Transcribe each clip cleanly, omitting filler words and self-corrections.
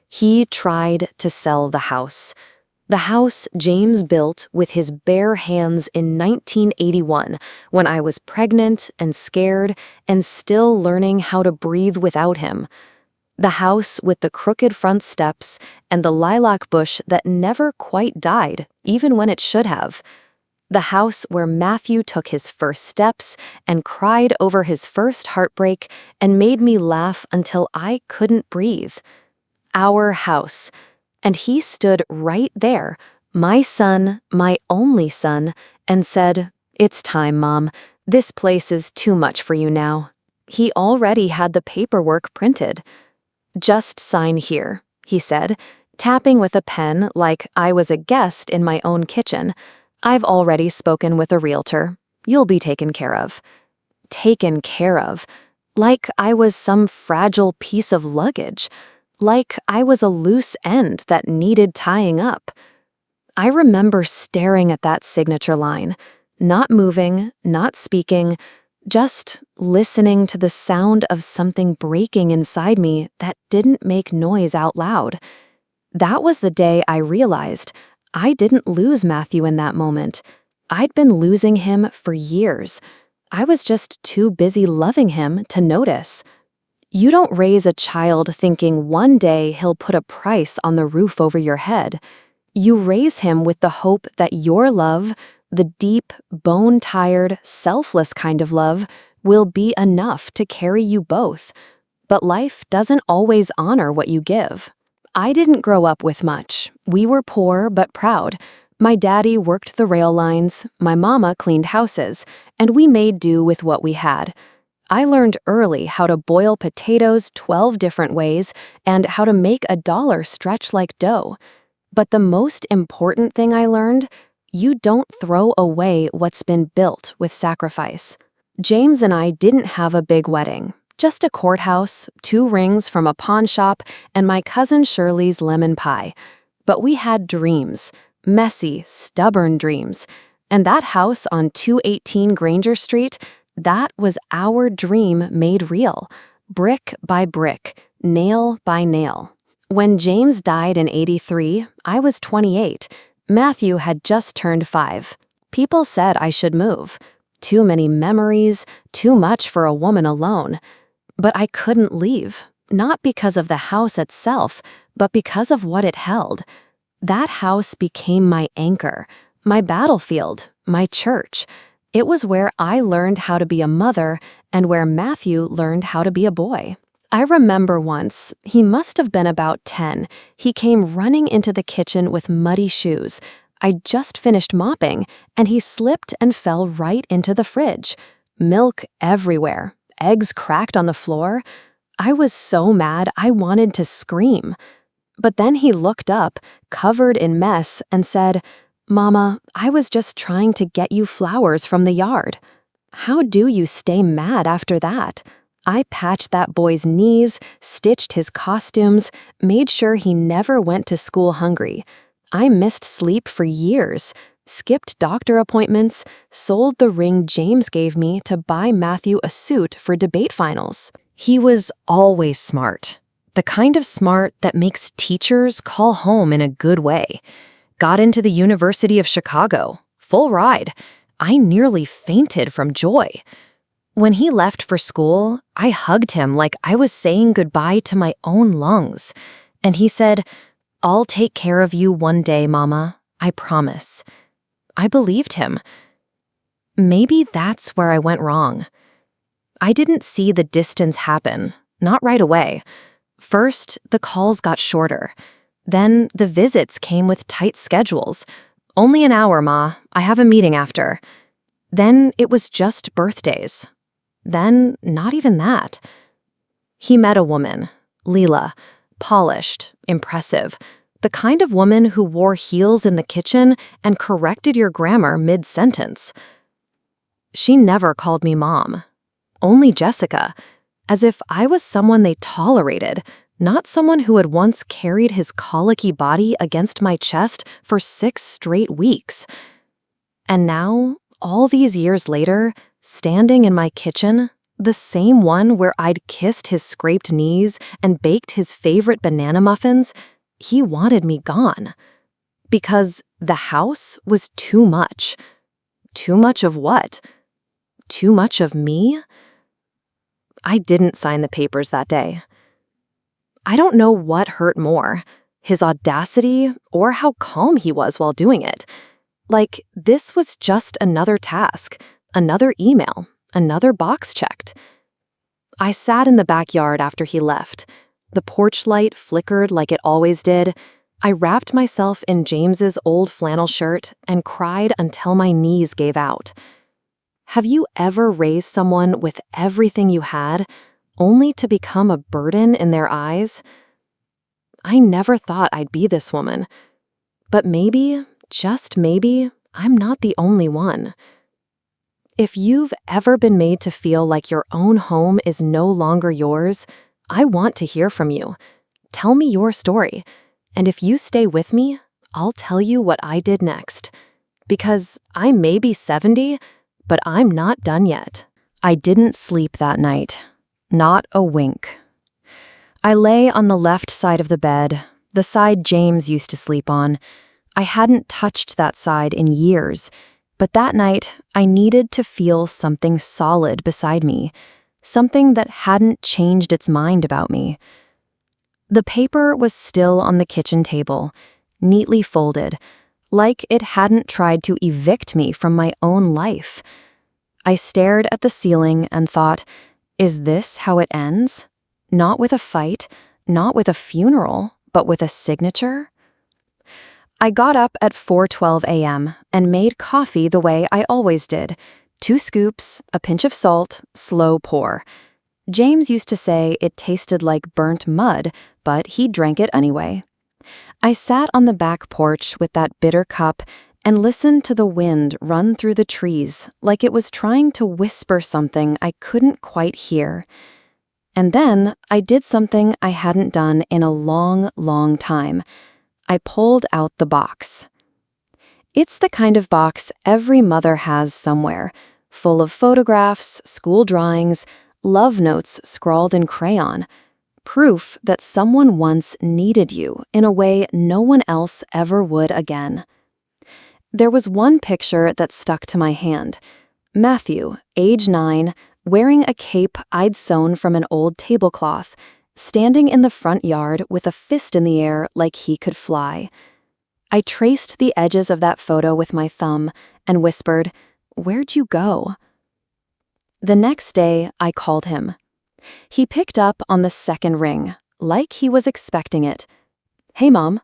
He tried to sell the house. The house James built with his bare hands in 1981 when I was pregnant and scared and still learning how to breathe without him. The house with the crooked front steps and the lilac bush that never quite died, even when it should have. The house where Matthew took his first steps and cried over his first heartbreak and made me laugh until I couldn't breathe. Our house. And he stood right there, my son, my only son, and said, "It's time, Mom. This place is too much for you now." He already had the paperwork printed. "Just sign here," he said, tapping with a pen like I was a guest in my own kitchen. "I've already spoken with a realtor. You'll be taken care of." Taken care of. Like I was some fragile piece of luggage. Like I was a loose end that needed tying up. I remember staring at that signature line, not moving, not speaking, just listening to the sound of something breaking inside me that didn't make noise out loud. That was the day I realized I didn't lose Matthew in that moment. I'd been losing him for years. I was just too busy loving him to notice. You don't raise a child thinking one day he'll put a price on the roof over your head. You raise him with the hope that your love, the deep, bone-tired, selfless kind of love, will be enough to carry you both. But life doesn't always honor what you give. I didn't grow up with much. We were poor but proud. My daddy worked the rail lines, my mama cleaned houses, and we made do with what we had. I learned early how to boil potatoes 12 different ways and how to make $1 stretch like dough. But the most important thing I learned, you don't throw away what's been built with sacrifice. James and I didn't have a big wedding, just a courthouse, 2 rings from a pawn shop, and my cousin Shirley's lemon pie. But we had dreams, messy, stubborn dreams. And that house on 218 Granger Street, that was our dream made real, brick by brick, nail by nail. When James died in '83, I was 28. Matthew had just turned 5. People said I should move. Too many memories, too much for a woman alone. But I couldn't leave, not because of the house itself, but because of what it held. That house became my anchor, my battlefield, my church. It was where I learned how to be a mother and where Matthew learned how to be a boy. I remember once, he must have been about 10, he came running into the kitchen with muddy shoes. I'd just finished mopping, and he slipped and fell right into the fridge. Milk everywhere, eggs cracked on the floor. I was so mad I wanted to scream. But then he looked up, covered in mess, and said, "Mama, I was just trying to get you flowers from the yard." How do you stay mad after that? I patched that boy's knees, stitched his costumes, made sure he never went to school hungry. I missed sleep for years, skipped doctor appointments, sold the ring James gave me to buy Matthew a suit for debate finals. He was always smart. The kind of smart that makes teachers call home in a good way. Got into the University of Chicago. Full ride. I nearly fainted from joy. When he left for school, I hugged him like I was saying goodbye to my own lungs. And he said, "I'll take care of you one day, Mama. I promise." I believed him. Maybe that's where I went wrong. I didn't see the distance happen, not right away. First, the calls got shorter. Then the visits came with tight schedules. "Only an hour, Ma. I have a meeting after." Then it was just birthdays. Then not even that. He met a woman, Leela, polished, impressive, the kind of woman who wore heels in the kitchen and corrected your grammar mid-sentence. She never called me Mom, only Jessica, as if I was someone they tolerated, not someone who had once carried his colicky body against my chest for 6 straight weeks. And now, all these years later, standing in my kitchen, The same one where I'd kissed his scraped knees and baked his favorite banana muffins. He wanted me gone. Because the house was too much. Too much of what? Too much of me? I didn't sign the papers that day. I don't know what hurt more, his audacity or how calm he was while doing it. Like, this was just another task, another email, another box checked. I sat in the backyard after he left. The porch light flickered like it always did. I wrapped myself in James's old flannel shirt and cried until my knees gave out. Have you ever raised someone with everything you had, only to become a burden in their eyes? I never thought I'd be this woman. But maybe, just maybe, I'm not the only one. If you've ever been made to feel like your own home is no longer yours, I want to hear from you. Tell me your story. And if you stay with me, I'll tell you what I did next. Because I may be 70, but I'm not done yet. I didn't sleep that night. Not a wink. I lay on the left side of the bed, the side James used to sleep on. I hadn't touched that side in years, but that night I needed to feel something solid beside me, something that hadn't changed its mind about me. The paper was still on the kitchen table, neatly folded, like it hadn't tried to evict me from my own life. I stared at the ceiling and thought, is this how it ends? Not with a fight, not with a funeral, but with a signature? I got up at 4:12 a.m. and made coffee the way I always did. 2 scoops, a pinch of salt, slow pour. James used to say it tasted like burnt mud, but he drank it anyway. I sat on the back porch with that bitter cup and listened to the wind run through the trees like it was trying to whisper something I couldn't quite hear. And then I did something I hadn't done in a long, long time. I pulled out the box. It's the kind of box every mother has somewhere, full of photographs, school drawings, love notes scrawled in crayon, proof that someone once needed you in a way no one else ever would again. There was one picture that stuck to my hand. Matthew, age 9, wearing a cape I'd sewn from an old tablecloth, standing in the front yard with a fist in the air like he could fly. I traced the edges of that photo with my thumb and whispered, "Where'd you go?" The next day, I called him. He picked up on the second ring, like he was expecting it. "Hey, Mom."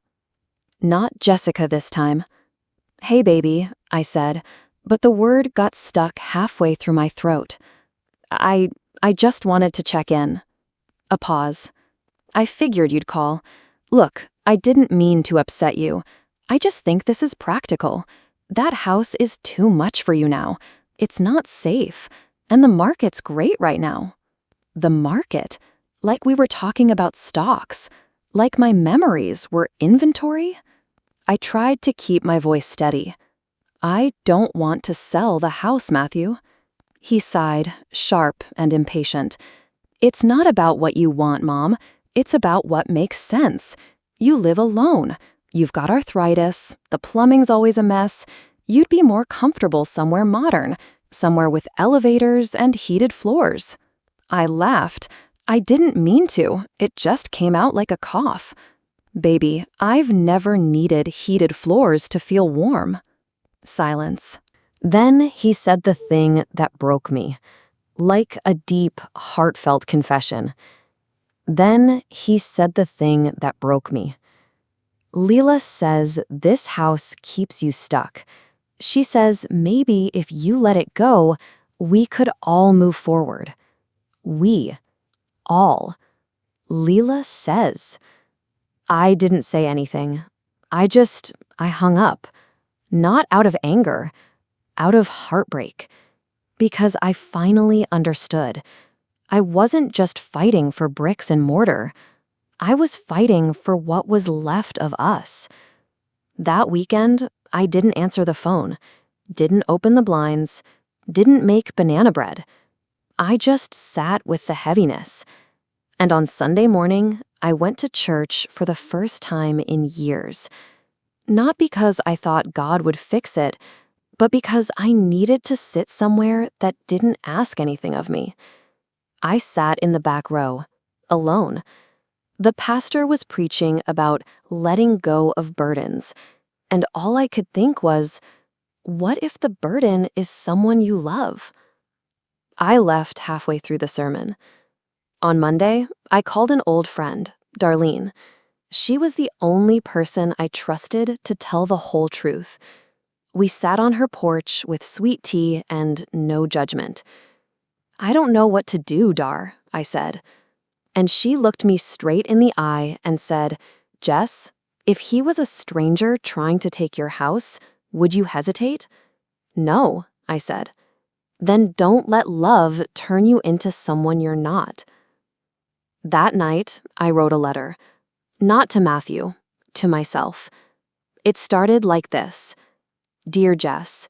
Not Jessica this time. "Hey, baby," I said, but the word got stuck halfway through my throat. I just wanted to check in." A pause. "I figured you'd call. Look, I didn't mean to upset you. I just think this is practical. That house is too much for you now. It's not safe. And the market's great right now." The market? Like we were talking about stocks. Like my memories were inventory? I tried to keep my voice steady. "I don't want to sell the house, Matthew." He sighed, sharp and impatient. "It's not about what you want, Mom. It's about what makes sense. You live alone. You've got arthritis. The plumbing's always a mess. You'd be more comfortable somewhere modern, somewhere with elevators and heated floors." I laughed. I didn't mean to. It just came out like a cough. "Baby, I've never needed heated floors to feel warm." Silence. Then he said the thing that broke me, like a deep, heartfelt confession. Then he said the thing that broke me. "Leela says this house keeps you stuck. She says maybe if you let it go, we could all move forward." We. All. Leela says. I didn't say anything. I hung up. Not out of anger. Out of heartbreak. Because I finally understood. I wasn't just fighting for bricks and mortar. I was fighting for what was left of us. That weekend, I didn't answer the phone, didn't open the blinds, didn't make banana bread. I just sat with the heaviness. And on Sunday morning, I went to church for the first time in years. Not because I thought God would fix it, but because I needed to sit somewhere that didn't ask anything of me. I sat in the back row, alone. The pastor was preaching about letting go of burdens, and all I could think was, what if the burden is someone you love? I left halfway through the sermon. On Monday, I called an old friend, Darlene. She was the only person I trusted to tell the whole truth. We sat on her porch with sweet tea and no judgment. "I don't know what to do, Dar," I said. And she looked me straight in the eye and said, "Jess, if he was a stranger trying to take your house, would you hesitate?" "No," I said. "Then don't let love turn you into someone you're not." That night, I wrote a letter. Not to Matthew, to myself. It started like this. "Dear Jess,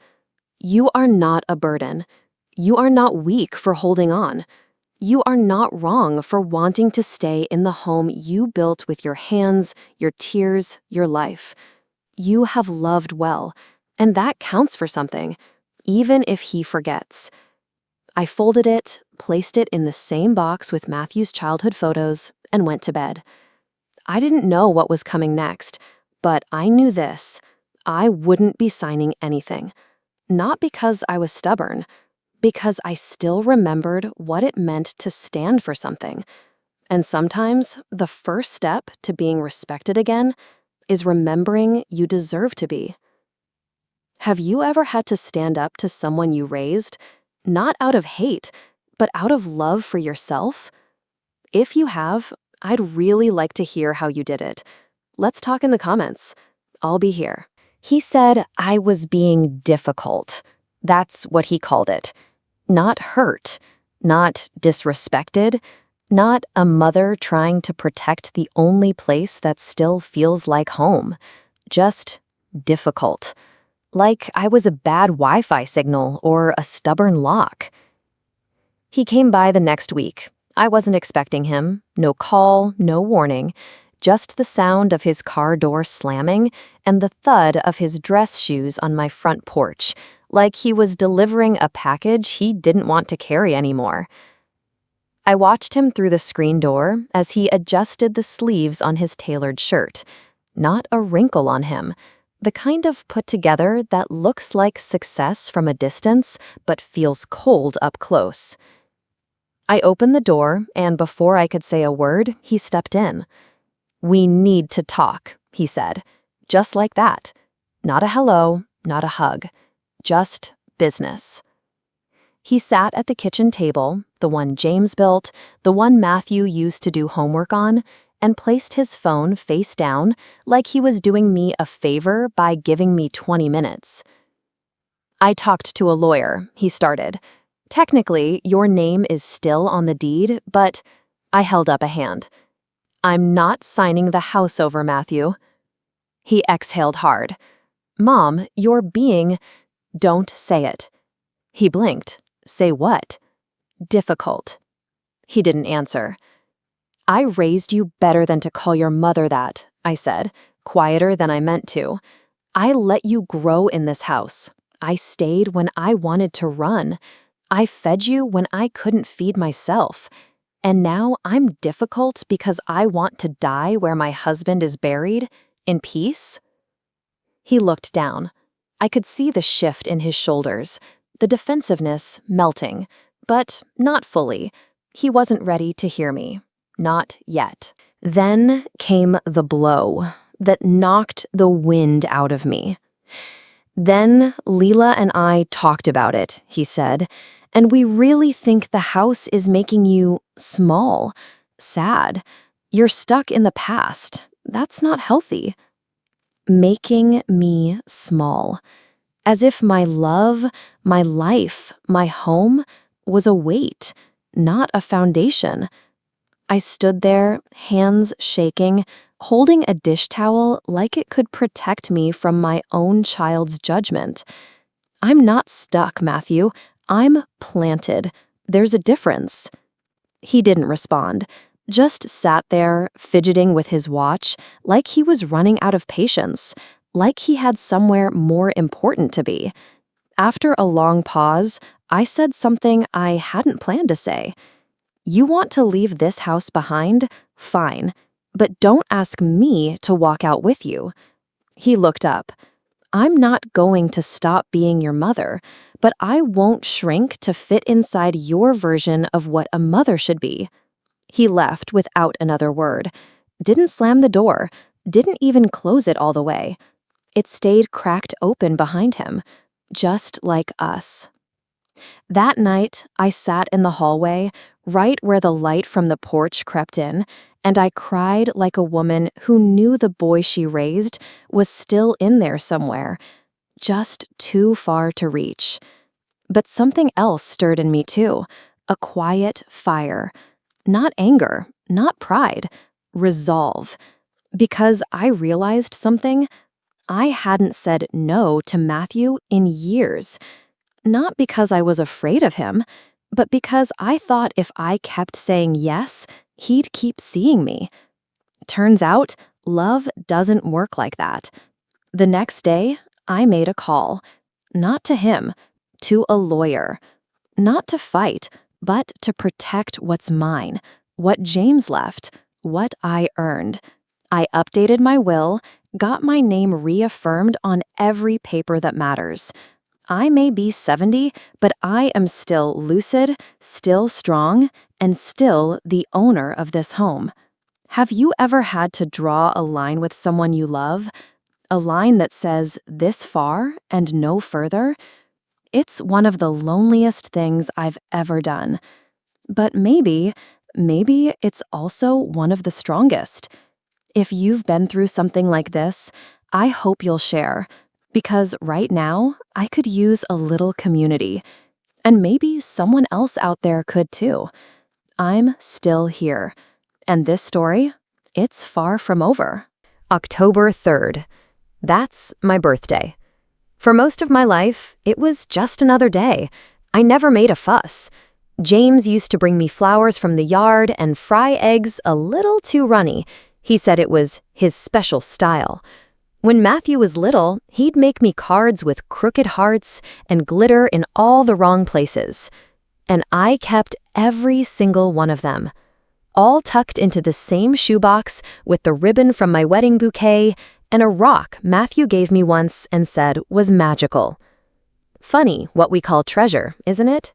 you are not a burden. You are not weak for holding on. You are not wrong for wanting to stay in the home you built with your hands, your tears, your life. You have loved well, and that counts for something, even if he forgets." I folded it, placed it in the same box with Matthew's childhood photos, and went to bed. I didn't know what was coming next, but I knew this. I wouldn't be signing anything. Not because I was stubborn, because I still remembered what it meant to stand for something. And sometimes the first step to being respected again is remembering you deserve to be. Have you ever had to stand up to someone you raised, not out of hate, but out of love for yourself? If you have, I'd really like to hear how you did it. Let's talk in the comments. I'll be here. He said I was being difficult. That's what he called it. Not hurt, not disrespected, not a mother trying to protect the only place that still feels like home. Just difficult. Like I was a bad Wi-Fi signal or a stubborn lock. He came by the next week. I wasn't expecting him. No call, no warning. Just the sound of his car door slamming and the thud of his dress shoes on my front porch, like he was delivering a package he didn't want to carry anymore. I watched him through the screen door as he adjusted the sleeves on his tailored shirt. Not a wrinkle on him. The kind of put together that looks like success from a distance but feels cold up close. I opened the door, and before I could say a word, he stepped in. "We need to talk," he said. Just like that. Not a hello, not a hug. Just business. He sat at the kitchen table, the one James built, the one Matthew used to do homework on, and placed his phone face down like he was doing me a favor by giving me 20 minutes. "I talked to a lawyer," he started. "Technically, your name is still on the deed, but..." I held up a hand. "I'm not signing the house over, Matthew." He exhaled hard. "Mom, you're being..." "Don't say it." He blinked. "Say what?" "Difficult." He didn't answer. "I raised you better than to call your mother that," I said, quieter than I meant to. "I let you grow in this house. I stayed when I wanted to run. I fed you when I couldn't feed myself. And now I'm difficult because I want to die where my husband is buried, in peace?" He looked down. I could see the shift in his shoulders, the defensiveness melting, but not fully. He wasn't ready to hear me. Not yet. Then came the blow that knocked the wind out of me. "Then Leela and I talked about it," he said, "and we really think the house is making you small, sad. You're stuck in the past. That's not healthy." Making me small. As if my love, my life, my home was a weight, not a foundation. I stood there, hands shaking, holding a dish towel like it could protect me from my own child's judgment. "I'm not stuck, Matthew. I'm planted, There's a difference." He didn't respond, just sat there, fidgeting with his watch, like he was running out of patience, like he had somewhere more important to be. After a long pause, I said something I hadn't planned to say. "You want to leave this house behind? Fine. But don't ask me to walk out with you." He looked up. "I'm not going to stop being your mother, but I won't shrink to fit inside your version of what a mother should be." He left without another word. Didn't slam the door. Didn't even close it all the way. It stayed cracked open behind him, just like us. That night, I sat in the hallway, right where the light from the porch crept in, and I cried like a woman who knew the boy she raised was still in there somewhere, just too far to reach. But something else stirred in me too, a quiet fire. Not anger, not pride, resolve. Because I realized something. I hadn't said no to Matthew in years. Not because I was afraid of him, but because I thought if I kept saying yes, he'd keep seeing me. Turns out, love doesn't work like that. The next day, I made a call. Not to him, to a lawyer. Not to fight, but to protect what's mine, what James left, what I earned. I updated my will, got my name reaffirmed on every paper that matters. I may be 70, but I am still lucid, still strong, and still the owner of this home. Have you ever had to draw a line with someone you love? A line that says this far and no further? It's one of the loneliest things I've ever done. But maybe it's also one of the strongest. If you've been through something like this, I hope you'll share, because right now, I could use a little community. And maybe someone else out there could too. I'm still here. And this story, it's far from over. October 3rd. That's my birthday. For most of my life, it was just another day. I never made a fuss. James used to bring me flowers from the yard and fry eggs a little too runny. He said it was his special style. When Matthew was little, he'd make me cards with crooked hearts and glitter in all the wrong places. And I kept every single one of them, all tucked into the same shoebox with the ribbon from my wedding bouquet and a rock Matthew gave me once and said was magical. Funny what we call treasure, isn't it?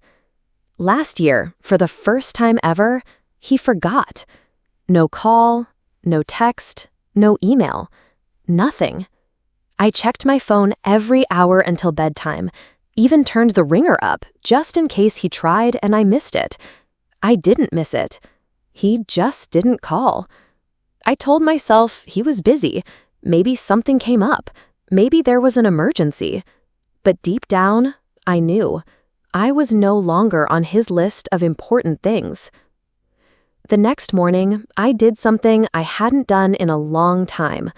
Last year, for the first time ever, he forgot. No call, no text, no email, nothing. I checked my phone every hour until bedtime, even turned the ringer up just in case he tried and I missed it. I didn't miss it. He just didn't call. I told myself he was busy. Maybe something came up. Maybe there was an emergency. But deep down, I knew. I was no longer on his list of important things. The next morning, I did something I hadn't done in a long time.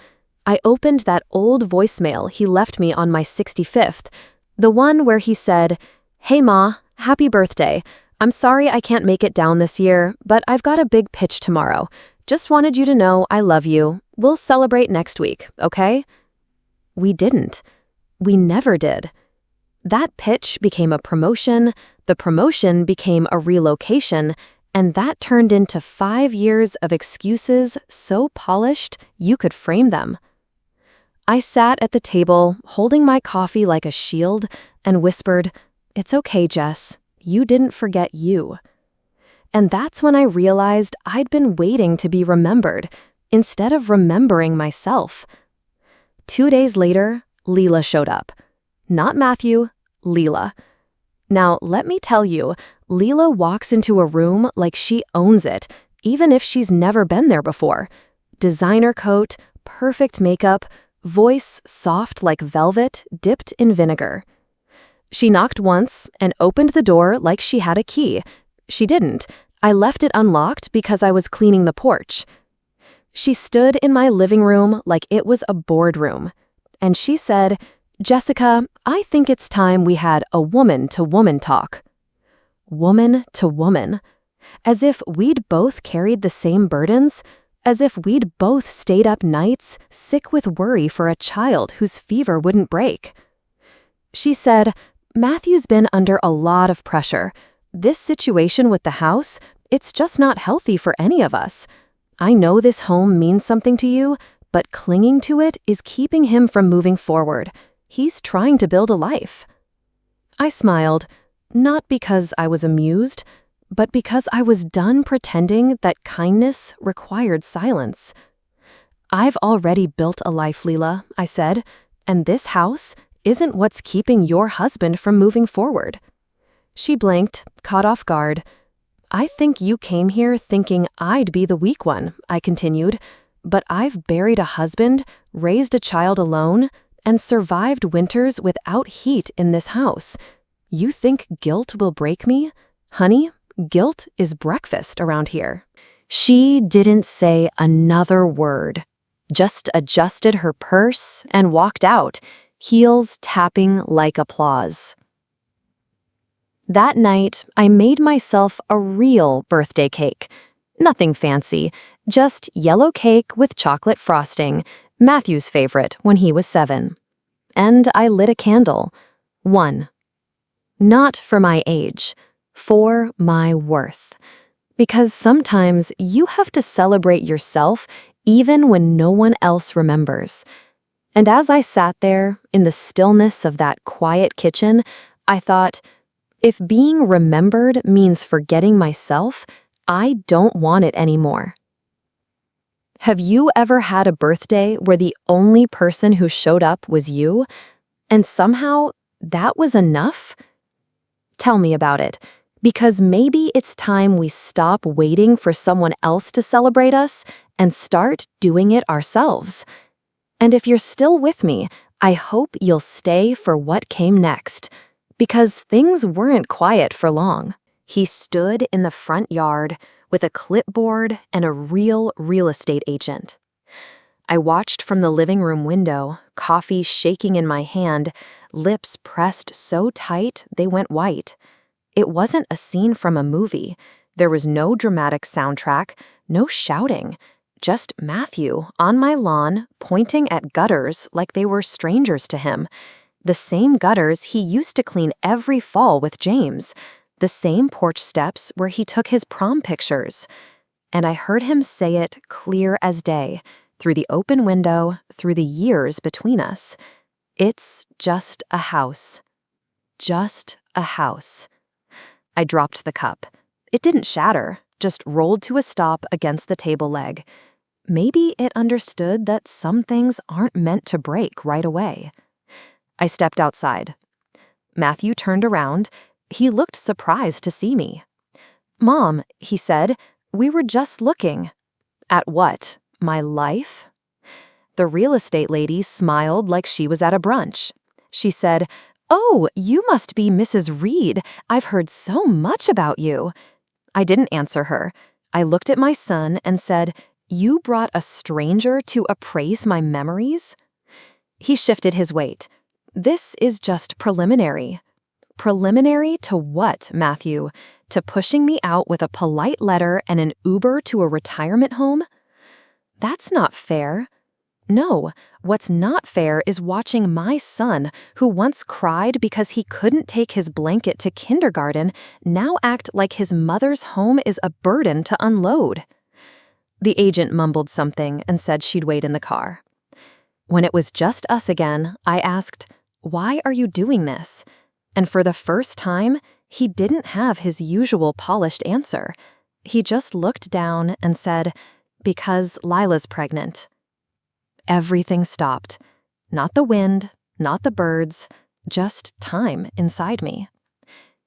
I opened that old voicemail he left me on my 65th, the one where he said, "Hey Ma, happy birthday. I'm sorry I can't make it down this year, but I've got a big pitch tomorrow. Just wanted you to know I love you. We'll celebrate next week, okay?" We didn't. We never did. That pitch became a promotion, the promotion became a relocation, and that turned into 5 years of excuses so polished you could frame them. I sat at the table, holding my coffee like a shield, and whispered, "It's okay, Jess. You didn't forget you." And that's when I realized I'd been waiting to be remembered, instead of remembering myself. 2 days later, Leela showed up. Not Matthew, Leela. Now, let me tell you, Leela walks into a room like she owns it, even if she's never been there before. Designer coat, perfect makeup, voice soft like velvet dipped in vinegar. She knocked once and opened the door like she had a key. She didn't. I left it unlocked because I was cleaning the porch. She stood in my living room like it was a boardroom. And she said, "Jessica, I think it's time we had a woman-to-woman talk." woman to woman. As if we'd both carried the same burdens, as if we'd both stayed up nights, sick with worry for a child whose fever wouldn't break. She said, "Matthew's been under a lot of pressure. This situation with the house, it's just not healthy for any of us. I know this home means something to you, but clinging to it is keeping him from moving forward. He's trying to build a life." I smiled, not because I was amused, but because I was done pretending that kindness required silence. "I've already built a life, Leela," I said, "and this house isn't what's keeping your husband from moving forward." She blinked, caught off guard. "I think you came here thinking I'd be the weak one," I continued, "but I've buried a husband, raised a child alone, and survived winters without heat in this house. You think guilt will break me? Honey, guilt is breakfast around here." She didn't say another word, just adjusted her purse and walked out, heels tapping like applause. That night, I made myself a real birthday cake. Nothing fancy, just yellow cake with chocolate frosting, Matthew's favorite when he was 7. And I lit a candle. One. Not for my age, for my worth. Because sometimes you have to celebrate yourself even when no one else remembers. And as I sat there, in the stillness of that quiet kitchen, I thought, if being remembered means forgetting myself, I don't want it anymore. Have you ever had a birthday where the only person who showed up was you, and somehow that was enough? Tell me about it, because maybe it's time we stop waiting for someone else to celebrate us and start doing it ourselves. And if you're still with me, I hope you'll stay for what came next, because things weren't quiet for long. He stood in the front yard with a clipboard and a real estate agent. I watched from the living room window, coffee shaking in my hand, lips pressed so tight they went white. It wasn't a scene from a movie. There was no dramatic soundtrack, no shouting. Just Matthew on my lawn pointing at gutters like they were strangers to him. The same gutters he used to clean every fall with James. The same porch steps where he took his prom pictures. And I heard him say it clear as day, through the open window, through the years between us. It's just a house. Just a house. I dropped the cup. It didn't shatter, just rolled to a stop against the table leg. Maybe it understood that some things aren't meant to break right away. I stepped outside. Matthew turned around. He looked surprised to see me. "Mom," he said, "we were just looking." "At what? My life?" The real estate lady smiled like she was at a brunch. She said, "Oh, you must be Mrs. Reed. I've heard so much about you." I didn't answer her. I looked at my son and said, "You brought a stranger to appraise my memories?" He shifted his weight. "This is just preliminary." Preliminary to what, Matthew? To pushing me out with a polite letter and an Uber to a retirement home? That's not fair. No, what's not fair is watching my son, who once cried because he couldn't take his blanket to kindergarten, now act like his mother's home is a burden to unload. The agent mumbled something and said she'd wait in the car. When it was just us again, I asked, "Why are you doing this?" And for the first time, he didn't have his usual polished answer. He just looked down and said, "Because Lila's pregnant." Everything stopped. Not the wind, not the birds, just time inside me.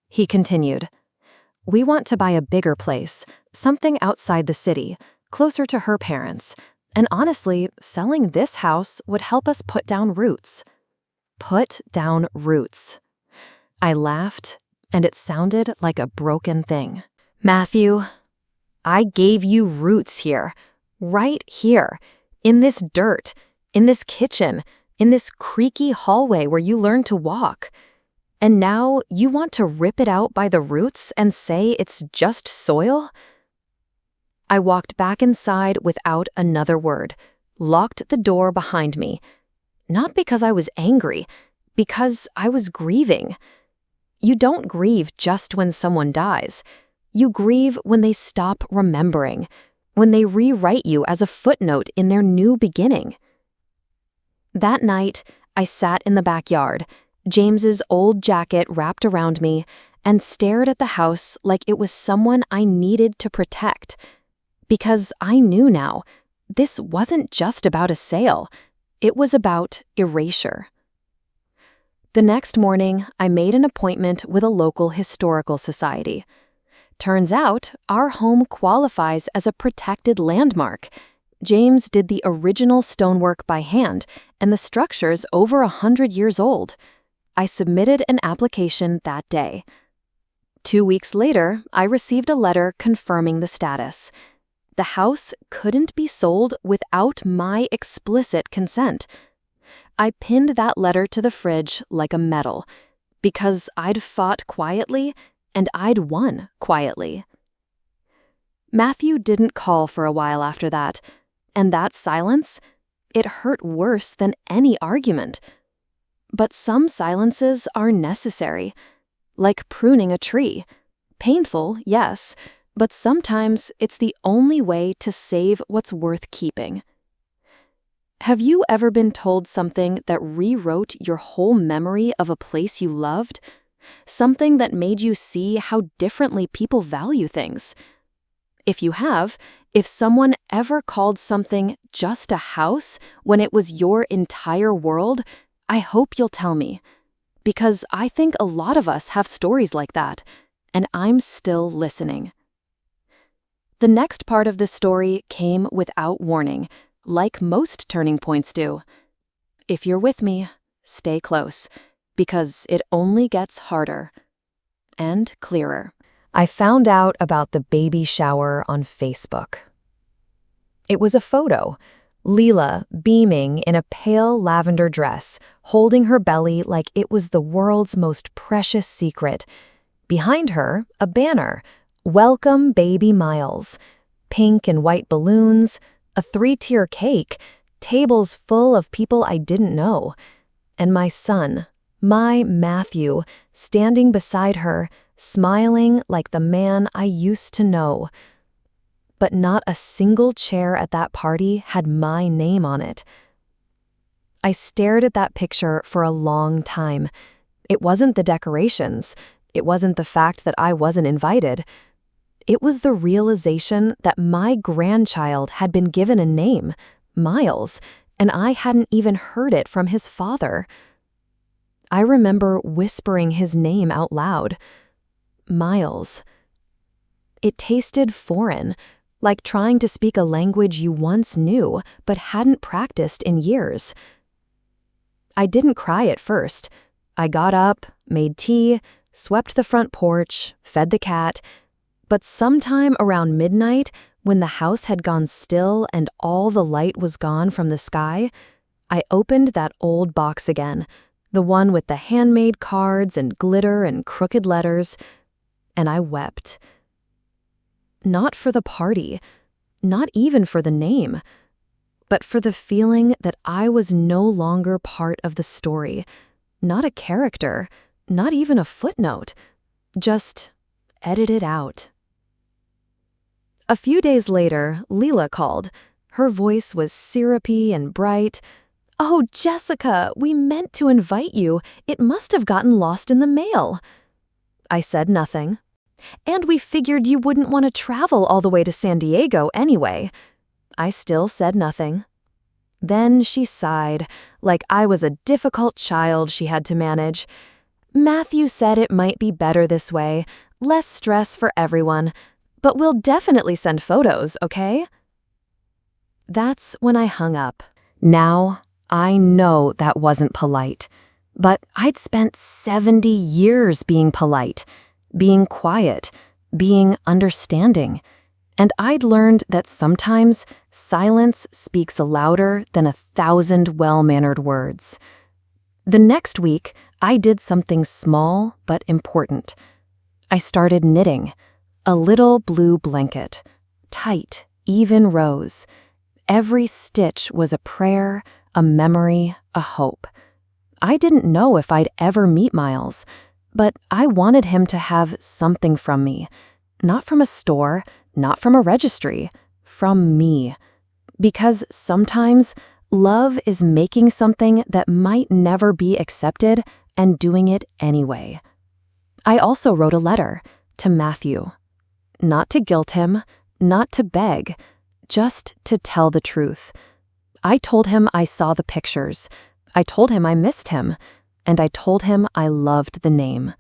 He continued, "We want to buy a bigger place, something outside the city, closer to her parents. And honestly, selling this house would help us put down roots." Put down roots. I laughed, and it sounded like a broken thing. "Matthew, I gave you roots here, right here, in this dirt, in this kitchen, in this creaky hallway where you learned to walk. And now you want to rip it out by the roots and say it's just soil? I walked back inside without another word, locked the door behind me. Not because I was angry, because I was grieving. You don't grieve just when someone dies. You grieve when they stop remembering, when they rewrite you as a footnote in their new beginning. That night, I sat in the backyard, James's old jacket wrapped around me, and stared at the house like it was someone I needed to protect. Because I knew now, this wasn't just about a sale. It was about erasure. The next morning, I made an appointment with a local historical society. Turns out, our home qualifies as a protected landmark. James did the original stonework by hand, and the structure's over 100 years old. I submitted an application that day. 2 weeks later, I received a letter confirming the status. The house couldn't be sold without my explicit consent. I pinned that letter to the fridge like a medal, because I'd fought quietly and I'd won quietly. Matthew didn't call for a while after that, and that silence, it hurt worse than any argument. But some silences are necessary, like pruning a tree. Painful, yes, but sometimes it's the only way to save what's worth keeping. Have you ever been told something that rewrote your whole memory of a place you loved? Something that made you see how differently people value things? If you have, if someone ever called something just a house when it was your entire world, I hope you'll tell me. Because I think a lot of us have stories like that, and I'm still listening. The next part of the story came without warning, like most turning points do. If you're with me, stay close, because it only gets harder and clearer. I found out about the baby shower on Facebook. It was a photo. Leela beaming in a pale lavender dress, holding her belly like it was the world's most precious secret. Behind her, a banner, "Welcome Baby Miles." Pink and white balloons, a 3-tier cake, tables full of people I didn't know. And my son, my Matthew, standing beside her, smiling like the man I used to know. But not a single chair at that party had my name on it. I stared at that picture for a long time. It wasn't the decorations. It wasn't the fact that I wasn't invited. It was the realization that my grandchild had been given a name, Miles, and I hadn't even heard it from his father. I remember whispering his name out loud. Miles. It tasted foreign, like trying to speak a language you once knew but hadn't practiced in years. I didn't cry at first. I got up, made tea, swept the front porch, fed the cat. But sometime around midnight, when the house had gone still and all the light was gone from the sky, I opened that old box again, the one with the handmade cards and glitter and crooked letters, and I wept. Not for the party, not even for the name, but for the feeling that I was no longer part of the story, not a character, not even a footnote, just edited out. A few days later, Leela called. Her voice was syrupy and bright. "Oh, Jessica, we meant to invite you. It must have gotten lost in the mail." I said nothing. "And we figured you wouldn't want to travel all the way to San Diego anyway." I still said nothing. Then she sighed, like I was a difficult child she had to manage. "Matthew said it might be better this way, less stress for everyone, but we'll definitely send photos, okay?" That's when I hung up. Now, I know that wasn't polite, but I'd spent 70 years being polite, being quiet, being understanding, and I'd learned that sometimes silence speaks louder than 1,000 well-mannered words. The next week, I did something small but important. I started knitting. A little blue blanket. Tight, even rows. Every stitch was a prayer, a memory, a hope. I didn't know if I'd ever meet Miles, but I wanted him to have something from me. Not from a store, not from a registry, from me. Because sometimes love is making something that might never be accepted and doing it anyway. I also wrote a letter to Matthew. Not to guilt him, not to beg, just to tell the truth. I told him I saw the pictures. I told him I missed him, and I told him I loved the name.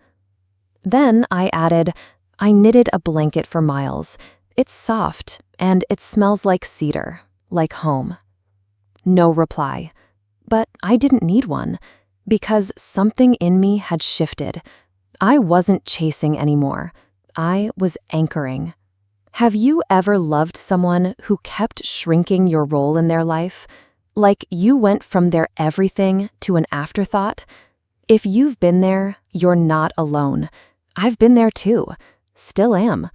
Then I added, I knitted a blanket for Miles. It's soft, and it smells like cedar, like home. No reply. But I didn't need one, because something in me had shifted. I wasn't chasing anymore. I was anchoring. Have you ever loved someone who kept shrinking your role in their life? Like you went from their everything to an afterthought? If you've been there, you're not alone. I've been there too. Still am.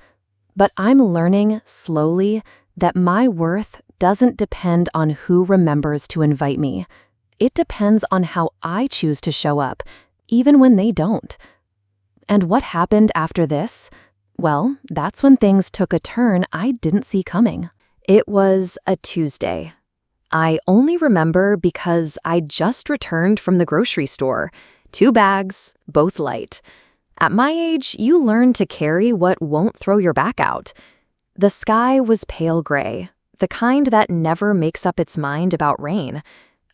But I'm learning slowly that my worth doesn't depend on who remembers to invite me. It depends on how I choose to show up, even when they don't. And what happened after this? Well, that's when things took a turn I didn't see coming. It was a Tuesday. I only remember because I just returned from the grocery store. 2 bags, both light. At my age, you learn to carry what won't throw your back out. The sky was pale gray, the kind that never makes up its mind about rain.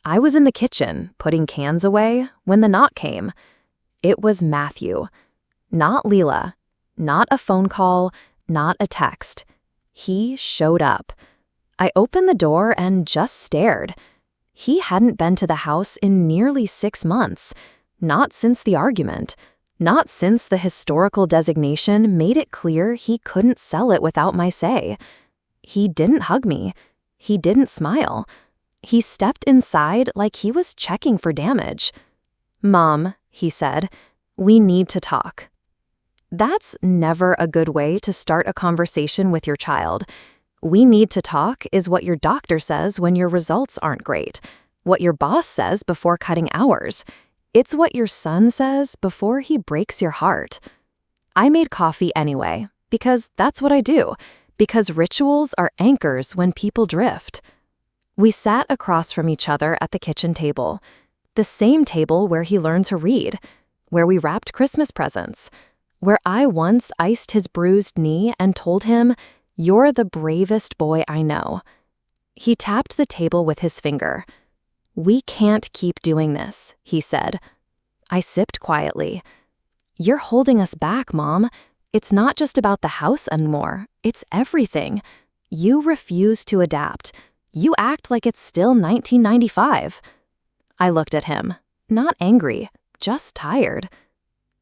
I was in the kitchen, putting cans away, when the knock came. It was Matthew. Not Leela. Not a phone call, not a text. He showed up. I opened the door and just stared. He hadn't been to the house in nearly 6 months. Not since the argument. Not since the historical designation made it clear he couldn't sell it without my say. He didn't hug me. He didn't smile. He stepped inside like he was checking for damage. "Mom," he said, "we need to talk." That's never a good way to start a conversation with your child. We need to talk is what your doctor says when your results aren't great, what your boss says before cutting hours. It's what your son says before he breaks your heart. I made coffee anyway, because that's what I do, because rituals are anchors when people drift. We sat across from each other at the kitchen table, the same table where he learned to read, where we wrapped Christmas presents, where I once iced his bruised knee and told him, "You're the bravest boy I know." He tapped the table with his finger. "We can't keep doing this," he said. I sipped quietly. "You're holding us back, Mom. It's not just about the house anymore. It's everything. You refuse to adapt. You act like it's still 1995. I looked at him, not angry, just tired.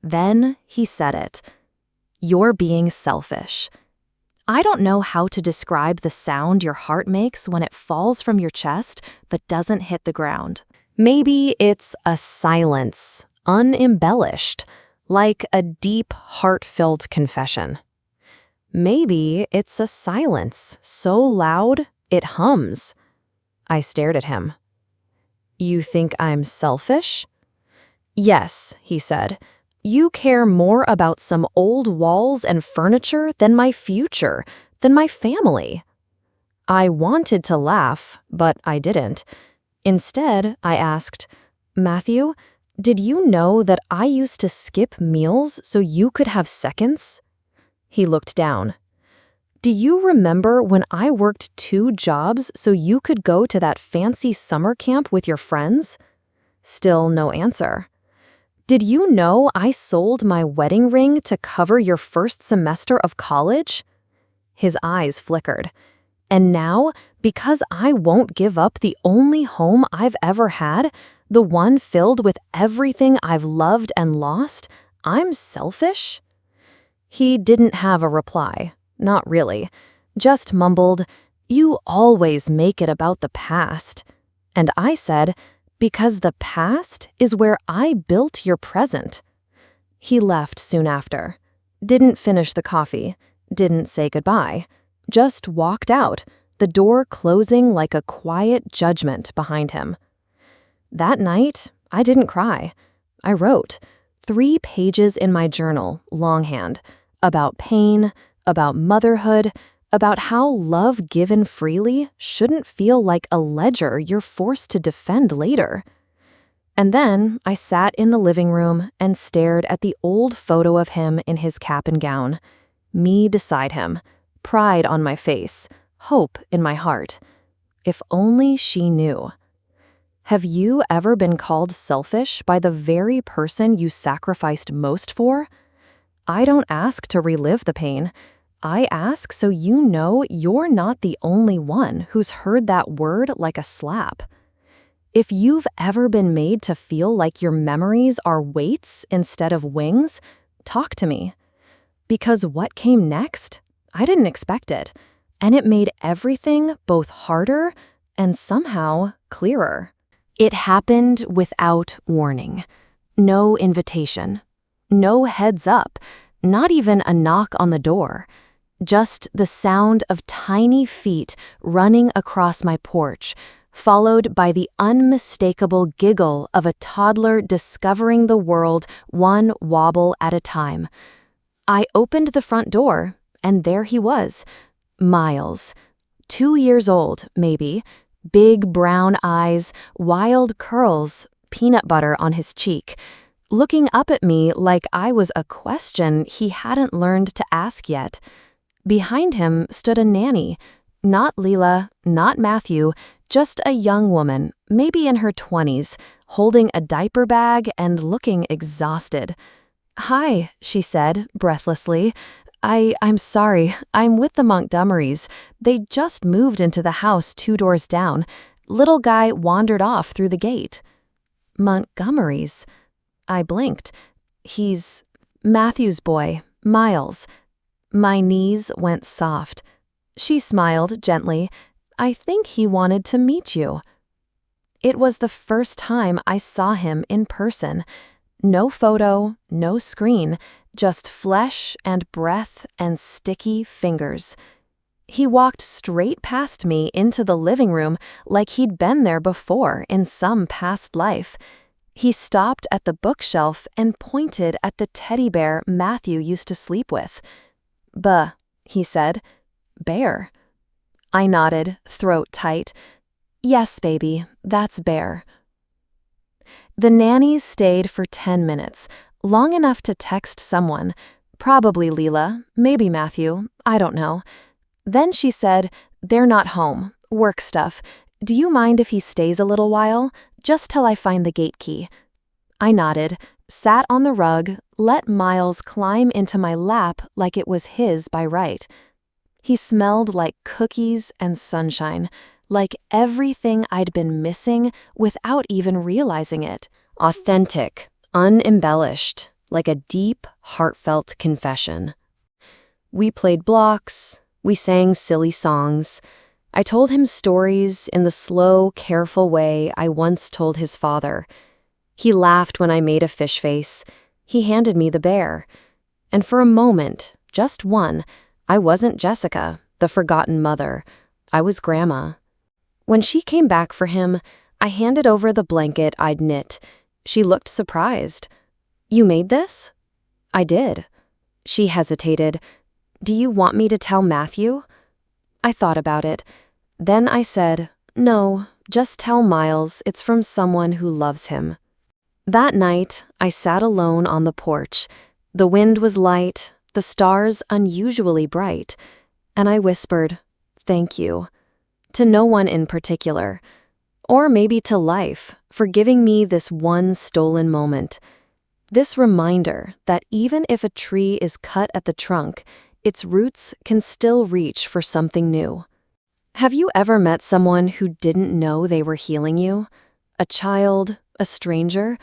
Then he said it. "You're being selfish." I don't know how to describe the sound your heart makes when it falls from your chest but doesn't hit the ground. Maybe it's a silence, unembellished, like a deep, heart-filled confession. Maybe it's a silence so loud it hums. I stared at him. "You think I'm selfish?" "Yes," he said. "You care more about some old walls and furniture than my future, than my family." I wanted to laugh, but I didn't. Instead, I asked, "Matthew, did you know that I used to skip meals so you could have seconds?" He looked down. "Do you remember when I worked 2 jobs so you could go to that fancy summer camp with your friends?" Still no answer. "Did you know I sold my wedding ring to cover your first semester of college?" His eyes flickered. "And now, because I won't give up the only home I've ever had, the one filled with everything I've loved and lost, I'm selfish?" He didn't have a reply, not really. Just mumbled, "You always make it about the past." And I said, Because the past is where I built your present." He left soon after. Didn't finish the coffee. Didn't say goodbye. Just walked out, the door closing like a quiet judgment behind him. That night, I didn't cry. I wrote 3 pages in my journal, longhand, about pain, about motherhood, about how love given freely shouldn't feel like a ledger you're forced to defend later. And then I sat in the living room and stared at the old photo of him in his cap and gown, me beside him, pride on my face, hope in my heart. If only she knew. Have you ever been called selfish by the very person you sacrificed most for? I don't ask to relive the pain. I ask so you know you're not the only one who's heard that word like a slap. If you've ever been made to feel like your memories are weights instead of wings, talk to me. Because what came next, I didn't expect it, and it made everything both harder and somehow clearer. It happened without warning. No invitation. No heads up. Not even a knock on the door. Just the sound of tiny feet running across my porch, followed by the unmistakable giggle of a toddler discovering the world one wobble at a time. I opened the front door, and there he was, Miles. 2 years old, maybe, big brown eyes, wild curls, peanut butter on his cheek, looking up at me like I was a question he hadn't learned to ask yet. Behind him stood a nanny, not Leela, not Matthew, just a young woman, maybe in her 20s, holding a diaper bag and looking exhausted. "Hi," she said, breathlessly. I'm sorry, I'm with the Montgomerys. They just moved into the house 2 doors down. Little guy wandered off through the gate." "Montgomerys?" I blinked. "He's Matthew's boy, Miles." My knees went soft. She smiled gently. "I think he wanted to meet you." It was the first time I saw him in person. No photo, no screen, just flesh and breath and sticky fingers. He walked straight past me into the living room like he'd been there before in some past life. He stopped at the bookshelf and pointed at the teddy bear Matthew used to sleep with. "Buh," he said. "Bear." I nodded, throat tight. "Yes, baby, that's Bear." The nannies stayed for 10 minutes, long enough to text someone, probably Leela, maybe Matthew, I don't know. Then she said, "They're not home, work stuff. Do you mind if he stays a little while, just till I find the gate key?" I nodded, sat on the rug, let Miles climb into my lap like it was his by right. He smelled like cookies and sunshine, like everything I'd been missing without even realizing it. Authentic, unembellished, like a deep, heartfelt confession. We played blocks, we sang silly songs. I told him stories in the slow, careful way I once told his father. He laughed when I made a fish face. He handed me the bear. And for a moment, just one, I wasn't Jessica, the forgotten mother. I was Grandma. When she came back for him, I handed over the blanket I'd knit. She looked surprised. "You made this?" "I did." She hesitated. "Do you want me to tell Matthew?" I thought about it. Then I said, "No, just tell Miles it's from someone who loves him." That night, I sat alone on the porch. The wind was light, the stars unusually bright, and I whispered, "Thank you," to no one in particular, or maybe to life for giving me this one stolen moment. This reminder that even if a tree is cut at the trunk, its roots can still reach for something new. Have you ever met someone who didn't know they were healing you? A child, a stranger,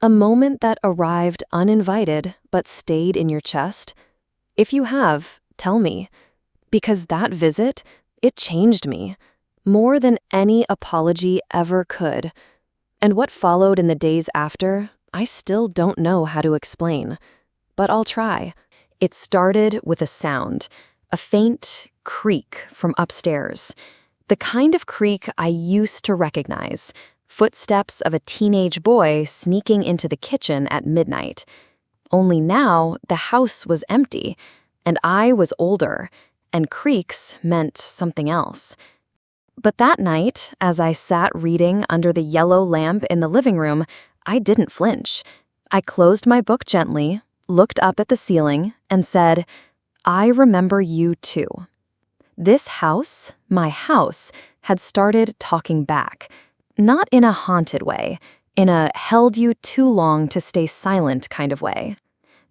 a moment that arrived uninvited but stayed in your chest? If you have, tell me. Because that visit, it changed me, more than any apology ever could. And what followed in the days after, I still don't know how to explain. But I'll try. It started with a sound, a faint creak from upstairs. The kind of creak I used to recognize. Footsteps of a teenage boy sneaking into the kitchen at midnight. Only now, the house was empty, and I was older, and creaks meant something else. But that night, as I sat reading under the yellow lamp in the living room, I didn't flinch. I closed my book gently, looked up at the ceiling, and said, "I remember you too." This house, my house, had started talking back. Not in a haunted way, in a held you too long to stay silent kind of way.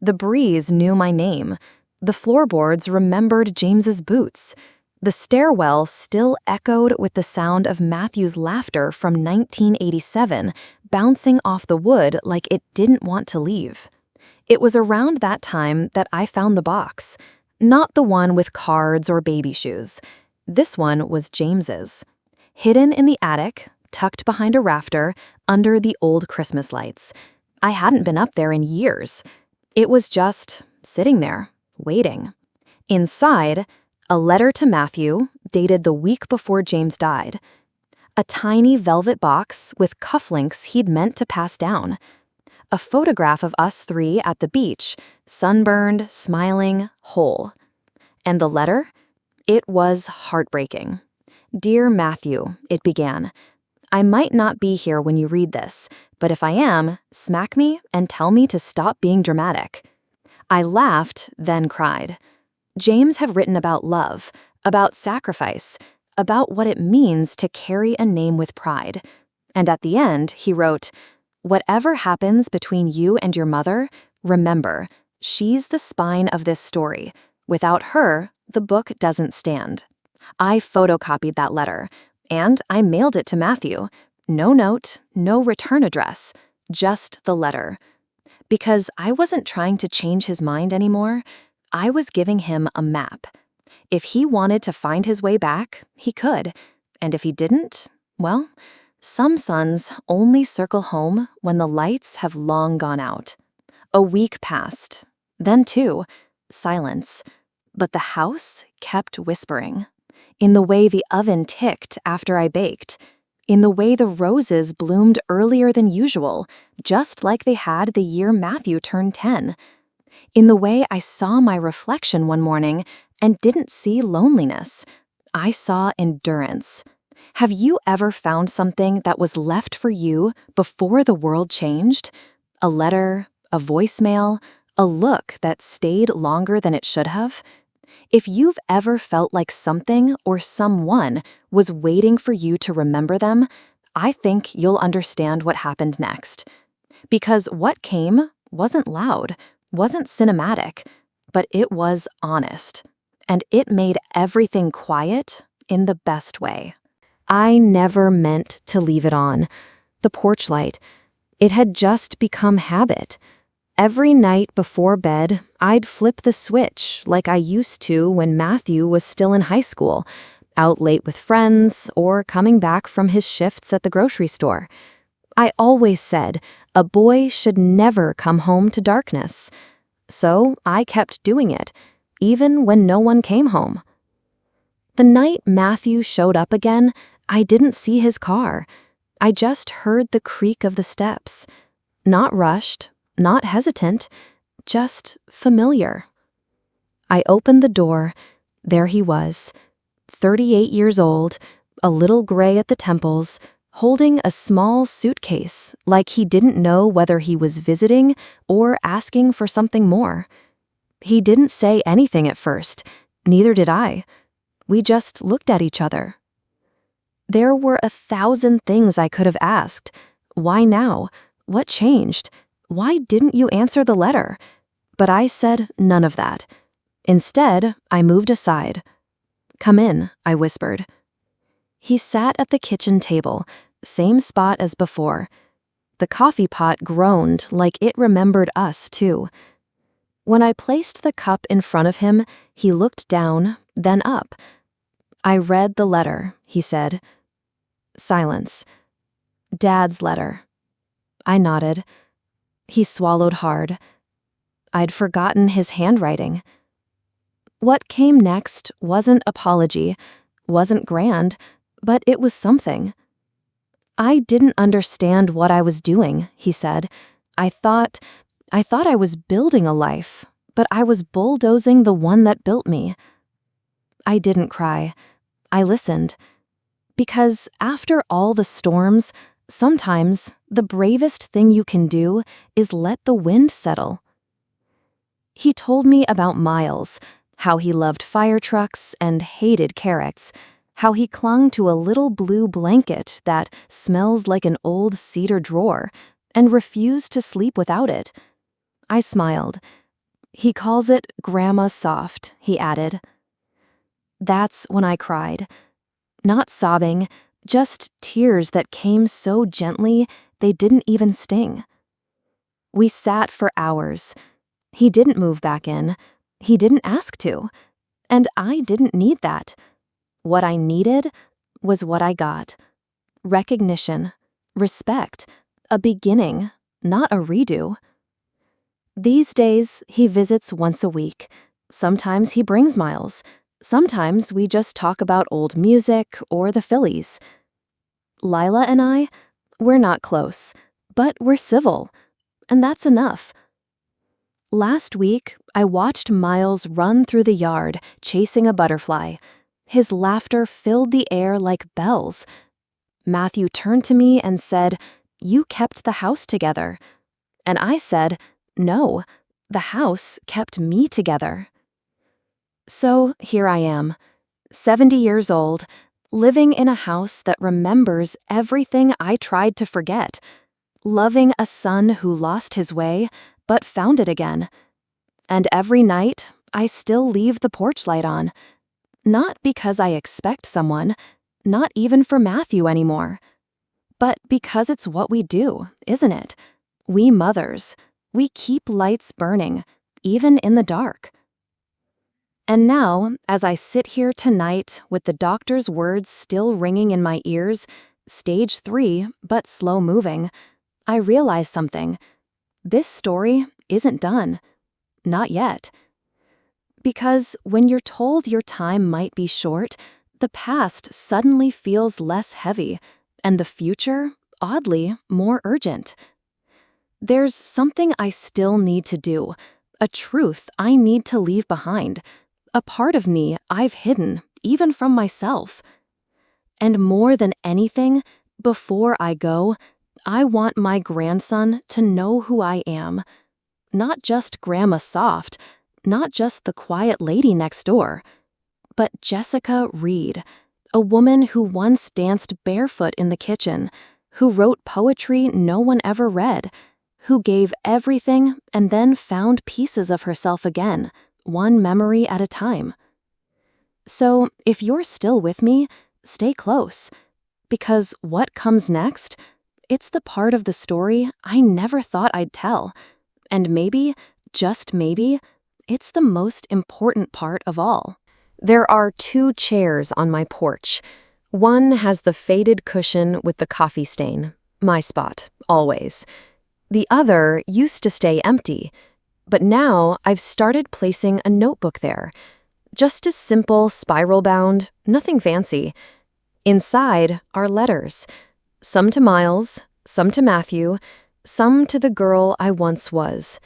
The breeze knew my name. The floorboards remembered James's boots. The stairwell still echoed with the sound of Matthew's laughter from 1987, bouncing off the wood like it didn't want to leave. It was around that time that I found the box. Not the one with cards or baby shoes. This one was James's. Hidden in the attic, tucked behind a rafter, under the old Christmas lights. I hadn't been up there in years. It was just sitting there, waiting. Inside, a letter to Matthew, dated the week before James died. A tiny velvet box with cufflinks he'd meant to pass down. A photograph of us three at the beach, sunburned, smiling, whole. And the letter? It was heartbreaking. "Dear Matthew," it began. "I might not be here when you read this, but if I am, smack me and tell me to stop being dramatic." I laughed, then cried. James had written about love, about sacrifice, about what it means to carry a name with pride. And at the end, he wrote, "Whatever happens between you and your mother, remember, she's the spine of this story. Without her, the book doesn't stand." I photocopied that letter, and I mailed it to Matthew. No note, no return address, just the letter. Because I wasn't trying to change his mind anymore, I was giving him a map. If he wanted to find his way back, he could. And if he didn't, well, some suns only circle home when the lights have long gone out. A week passed. Then two, silence. But the house kept whispering. In the way the oven ticked after I baked. In the way the roses bloomed earlier than usual, just like they had the year Matthew turned 10. In the way I saw my reflection one morning and didn't see loneliness. I saw endurance. Have you ever found something that was left for you before the world changed? A letter, a voicemail, a look that stayed longer than it should have? If you've ever felt like something or someone was waiting for you to remember them, I think you'll understand what happened next. Because what came wasn't loud, wasn't cinematic, but it was honest. And it made everything quiet in the best way. I never meant to leave it on. The porch light. It had just become habit. Every night before bed, I'd flip the switch like I used to when Matthew was still in high school, out late with friends or coming back from his shifts at the grocery store. I always said a boy should never come home to darkness. So I kept doing it, even when no one came home. The night Matthew showed up again, I didn't see his car. I just heard the creak of the steps. Not rushed, not hesitant, just familiar. I opened the door. There he was, 38 years old, a little gray at the temples, holding a small suitcase like he didn't know whether he was visiting or asking for something more. He didn't say anything at first, neither did I. We just looked at each other. There were 1,000 things I could have asked. Why now? What changed? Why didn't you answer the letter? But I said none of that. Instead, I moved aside. "Come in," I whispered. He sat at the kitchen table, same spot as before. The coffee pot groaned like it remembered us, too. When I placed the cup in front of him, he looked down, then up. "I read the letter," he said. Silence. Dad's letter. I nodded. He swallowed hard. I'd forgotten his handwriting. What came next wasn't apology, wasn't grand, but it was something. I didn't understand what I was doing, he said. I thought I was building a life, but I was bulldozing the one that built me. I didn't cry. I listened. Because after all the storms, sometimes the bravest thing you can do is let the wind settle. He told me about Miles, how he loved fire trucks and hated carrots, how he clung to a little blue blanket that smells like an old cedar drawer and refused to sleep without it. I smiled. He calls it Grandma Soft, he added. That's when I cried. Not sobbing, just tears that came so gently they didn't even sting. We sat for hours. He didn't move back in. He didn't ask to. And I didn't need that. What I needed was what I got. Recognition, respect, a beginning, not a redo. These days, he visits once a week. Sometimes he brings Miles. Sometimes we just talk about old music or the Phillies. Lila and I, we're not close, but we're civil, and that's enough. Last week, I watched Miles run through the yard, chasing a butterfly. His laughter filled the air like bells. Matthew turned to me and said, "You kept the house together." And I said, "No, the house kept me together." So here I am, 70 years old, living in a house that remembers everything I tried to forget, loving a son who lost his way but found it again. And every night, I still leave the porch light on. Not because I expect someone, not even for Matthew anymore, but because it's what we do, isn't it? We mothers, we keep lights burning, even in the dark. And now, as I sit here tonight with the doctor's words still ringing in my ears, stage 3, but slow moving, I realize something. This story isn't done. Not yet. Because when you're told your time might be short, the past suddenly feels less heavy, and the future, oddly, more urgent. There's something I still need to do, a truth I need to leave behind, a part of me I've hidden, even from myself. And more than anything, before I go, I want my grandson to know who I am. Not just Grandma Soft, not just the quiet lady next door, but Jessica Reed, a woman who once danced barefoot in the kitchen, who wrote poetry no one ever read, who gave everything and then found pieces of herself again, one memory at a time. So, if you're still with me, stay close, because what comes next, it's the part of the story I never thought I'd tell, and maybe, just maybe, it's the most important part of all. There are 2 chairs on my porch. One has the faded cushion with the coffee stain, my spot, always. The other used to stay empty, but now I've started placing a notebook there. Just a simple spiral-bound, nothing fancy. Inside are letters, some to Miles, some to Matthew, some to the girl I once was,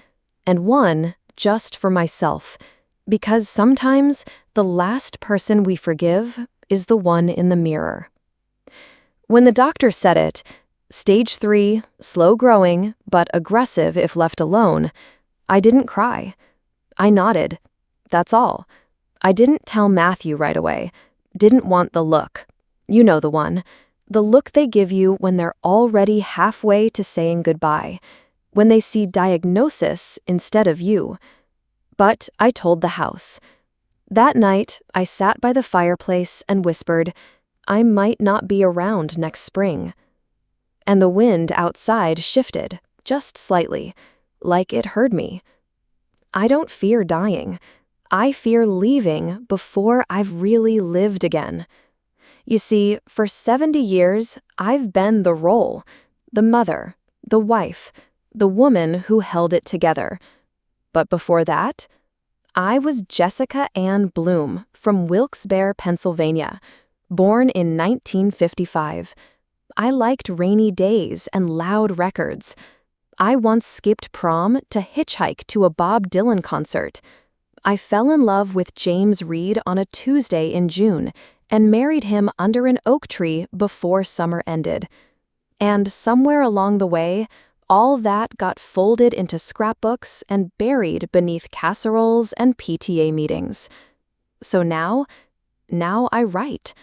and one just for myself, because sometimes the last person we forgive is the one in the mirror. When the doctor said it, stage 3, slow growing, but aggressive if left alone, I didn't cry. I nodded. That's all. I didn't tell Matthew right away. Didn't want the look. You know the one. The look they give you when they're already halfway to saying goodbye, when they see diagnosis instead of you. But I told the house. That night, I sat by the fireplace and whispered, I might not be around next spring. And the wind outside shifted, just slightly, like it heard me. I don't fear dying. I fear leaving before I've really lived again. You see, for 70 years, I've been the role, the mother, the wife, the woman who held it together. But before that, I was Jessica Ann Bloom from Wilkes-Barre, Pennsylvania, born in 1955. I liked rainy days and loud records. I once skipped prom to hitchhike to a Bob Dylan concert. I fell in love with James Reed on a Tuesday in June and married him under an oak tree before summer ended. And somewhere along the way, all that got folded into scrapbooks and buried beneath casseroles and PTA meetings. So now I write.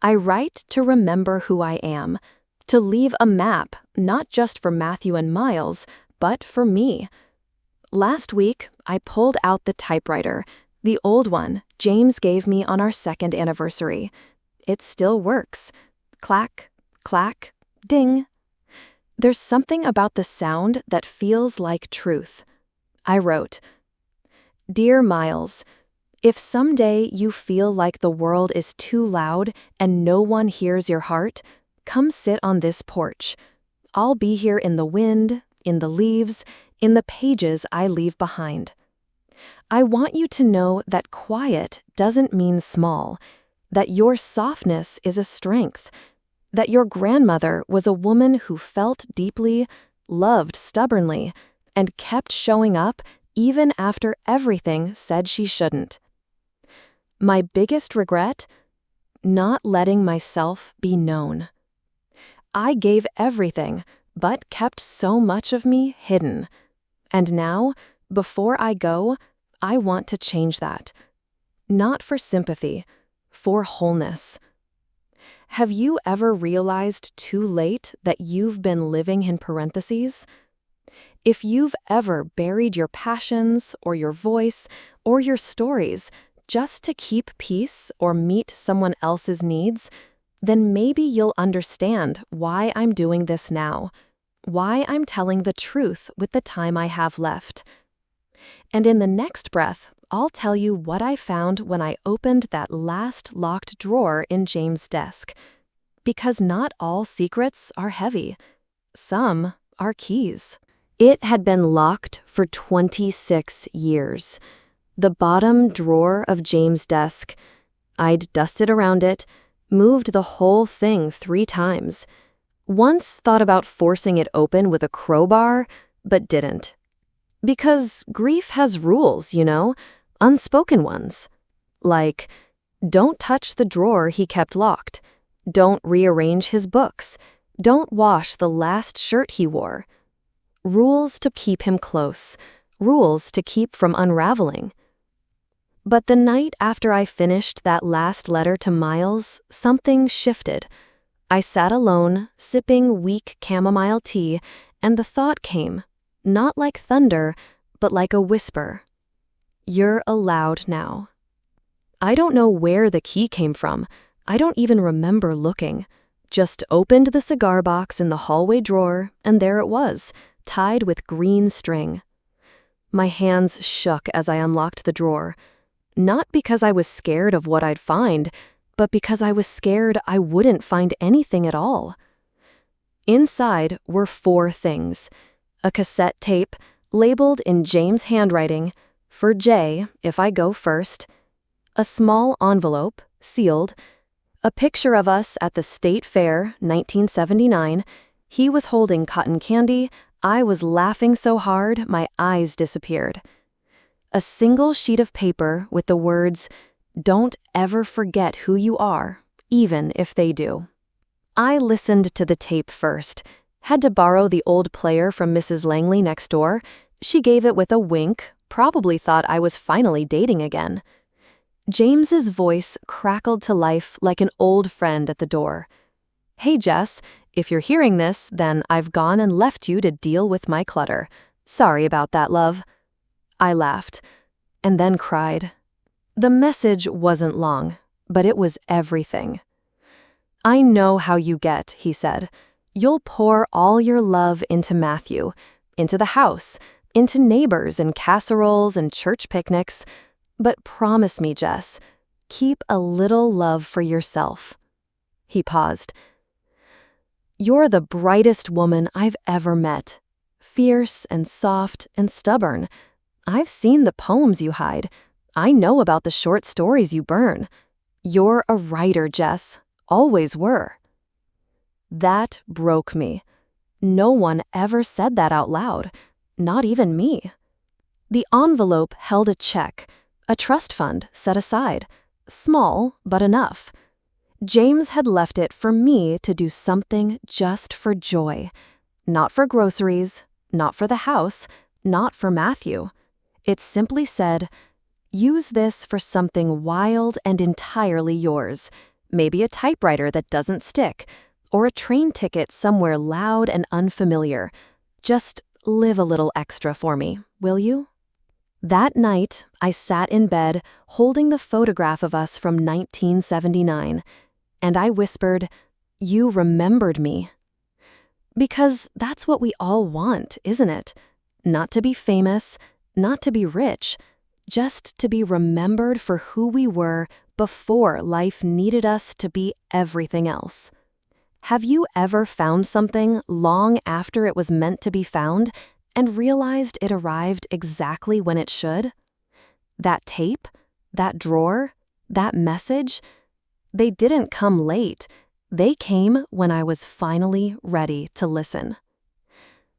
I write to remember who I am, to leave a map not just for Matthew and Miles, but for me. Last week, I pulled out the typewriter, the old one James gave me on our second anniversary. It still works. Clack, clack, ding. There's something about the sound that feels like truth. I wrote, "Dear Miles, if someday you feel like the world is too loud and no one hears your heart, come sit on this porch. I'll be here in the wind, in the leaves, in the pages I leave behind. I want you to know that quiet doesn't mean small, that your softness is a strength, that your grandmother was a woman who felt deeply, loved stubbornly, and kept showing up even after everything said she shouldn't. My biggest regret? Not letting myself be known. I gave everything, but kept so much of me hidden. And now, before I go, I want to change that. Not for sympathy, for wholeness. Have you ever realized too late that you've been living in parentheses? If you've ever buried your passions or your voice or your stories just to keep peace or meet someone else's needs, then maybe you'll understand why I'm doing this now, why I'm telling the truth with the time I have left. And in the next breath, I'll tell you what I found when I opened that last locked drawer in James' desk. Because not all secrets are heavy. Some are keys. It had been locked for 26 years. The bottom drawer of James' desk. I'd dusted around it, moved the whole thing 3 times. Once thought about forcing it open with a crowbar, but didn't. Because grief has rules, unspoken ones. Like, don't touch the drawer he kept locked. Don't rearrange his books. Don't wash the last shirt he wore. Rules to keep him close. Rules to keep from unraveling. But the night after I finished that last letter to Miles, something shifted. I sat alone, sipping weak chamomile tea, and the thought came, not like thunder, but like a whisper. You're allowed now. I don't know where the key came from. I don't even remember looking. Just opened the cigar box in the hallway drawer, and there it was, tied with green string. My hands shook as I unlocked the drawer. Not because I was scared of what I'd find, but because I was scared I wouldn't find anything at all. Inside were 4 things. A cassette tape, labeled in James' handwriting, for J if I go first. A small envelope, sealed. A picture of us at the State Fair, 1979. He was holding cotton candy. I was laughing so hard my eyes disappeared. A single sheet of paper with the words, "Don't ever forget who you are, even if they do." I listened to the tape first. Had to borrow the old player from Mrs. Langley next door. She gave it with a wink, probably thought I was finally dating again. James's voice crackled to life like an old friend at the door. "Hey Jess, if you're hearing this, then I've gone and left you to deal with my clutter. Sorry about that, love." I laughed, and then cried. The message wasn't long, but it was everything. "I know how you get," he said. "You'll pour all your love into Matthew, into the house, into neighbors and casseroles and church picnics. But promise me, Jess, keep a little love for yourself." He paused. "You're the brightest woman I've ever met. Fierce and soft and stubborn. I've seen the poems you hide. I know about the short stories you burn. You're a writer, Jess. Always were." That broke me. No one ever said that out loud. Not even me. The envelope held a check, a trust fund set aside. Small, but enough. James had left it for me to do something just for joy. Not for groceries, not for the house, not for Matthew. It simply said, "Use this for something wild and entirely yours. Maybe a typewriter that doesn't stick, or a train ticket somewhere loud and unfamiliar. Just live a little extra for me, will you?" That night, I sat in bed holding the photograph of us from 1979, and I whispered, "You remembered me." Because that's what we all want, isn't it? Not to be famous, not to be rich, just to be remembered for who we were before life needed us to be everything else. Have you ever found something long after it was meant to be found and realized it arrived exactly when it should? That tape, that drawer, that message, they didn't come late. They came when I was finally ready to listen.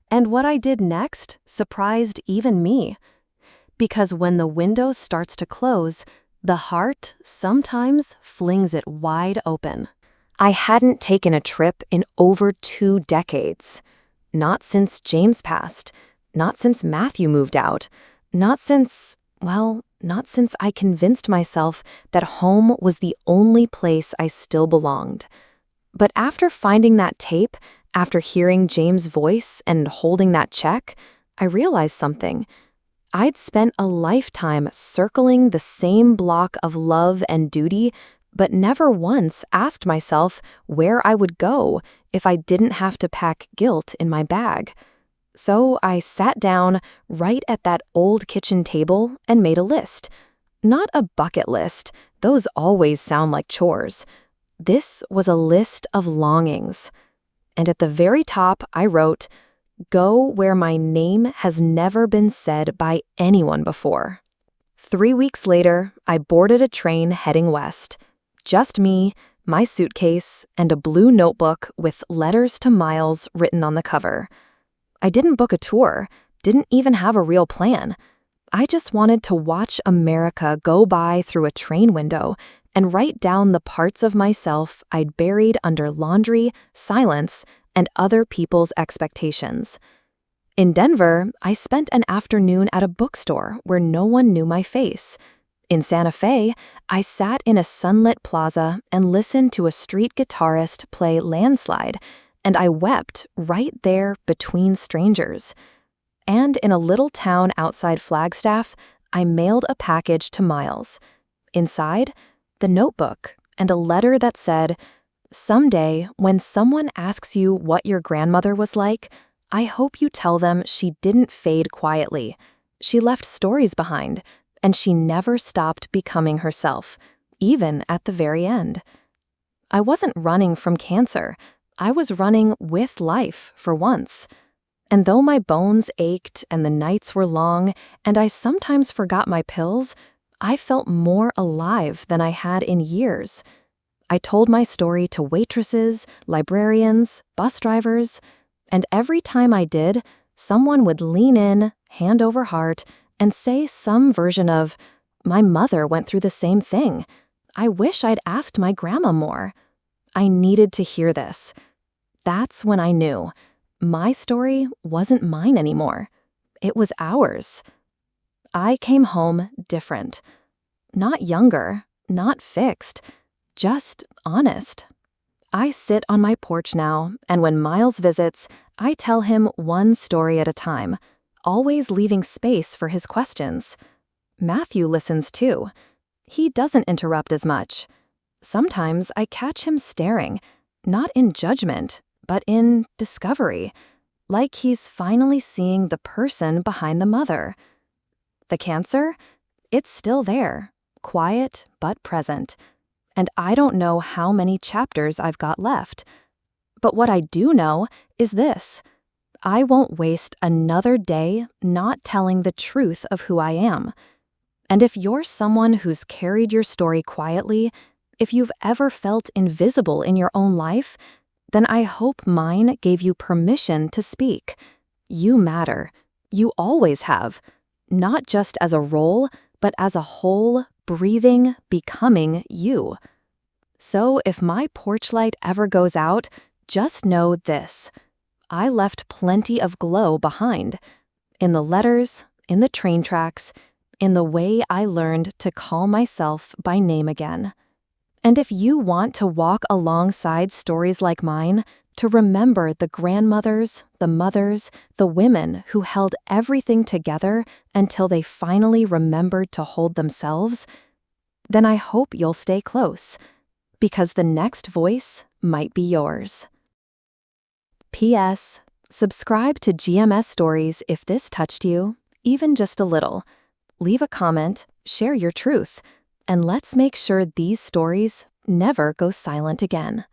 And what I did next surprised even me. Because when the window starts to close, the heart sometimes flings it wide open. I hadn't taken a trip in over 2 decades. Not since James passed. Not since Matthew moved out. Not since I convinced myself that home was the only place I still belonged. But after finding that tape, after hearing James' voice and holding that check, I realized something. I'd spent a lifetime circling the same block of love and duty, but never once asked myself where I would go if I didn't have to pack guilt in my bag. So I sat down right at that old kitchen table and made a list. Not a bucket list, those always sound like chores. This was a list of longings. And at the very top, I wrote, "Go where my name has never been said by anyone before." 3 weeks later, I boarded a train heading west. Just me, my suitcase, and a blue notebook with letters to Miles written on the cover. I didn't book a tour, didn't even have a real plan. I just wanted to watch America go by through a train window and write down the parts of myself I'd buried under laundry, silence, and other people's expectations. In Denver, I spent an afternoon at a bookstore where no one knew my face. In Santa Fe, I sat in a sunlit plaza and listened to a street guitarist play Landslide, and I wept right there between strangers. And in a little town outside Flagstaff, I mailed a package to Miles. Inside, the notebook and a letter that said, "Someday, when someone asks you what your grandmother was like, I hope you tell them she didn't fade quietly. She left stories behind, and she never stopped becoming herself, even at the very end." I wasn't running from cancer. I was running with life for once. And though my bones ached and the nights were long, and I sometimes forgot my pills, I felt more alive than I had in years. I told my story to waitresses, librarians, bus drivers, and every time I did, someone would lean in, hand over heart, and say some version of, "My mother went through the same thing. I wish I'd asked my grandma more." I needed to hear this. That's when I knew my story wasn't mine anymore. It was ours. I came home different. Not younger, not fixed, just honest. I sit on my porch now, and when Miles visits, I tell him one story at a time, always leaving space for his questions. Matthew listens too. He doesn't interrupt as much. Sometimes I catch him staring, not in judgment, but in discovery, like he's finally seeing the person behind the mother. The cancer? It's still there, quiet but present. and I don't know how many chapters I've got left. But what I do know is this: I won't waste another day not telling the truth of who I am. And if you're someone who's carried your story quietly, if you've ever felt invisible in your own life, then I hope mine gave you permission to speak. You matter. You always have. Not just as a role, but as a whole, breathing, becoming you. So if my porch light ever goes out, just know this: I left plenty of glow behind. In the letters, in the train tracks, in the way I learned to call myself by name again. And if you want to walk alongside stories like mine, to remember the grandmothers, the mothers, the women who held everything together until they finally remembered to hold themselves, then I hope you'll stay close, because the next voice might be yours. P.S. Subscribe to GMS Stories if this touched you, even just a little. Leave a comment, share your truth, and let's make sure these stories never go silent again.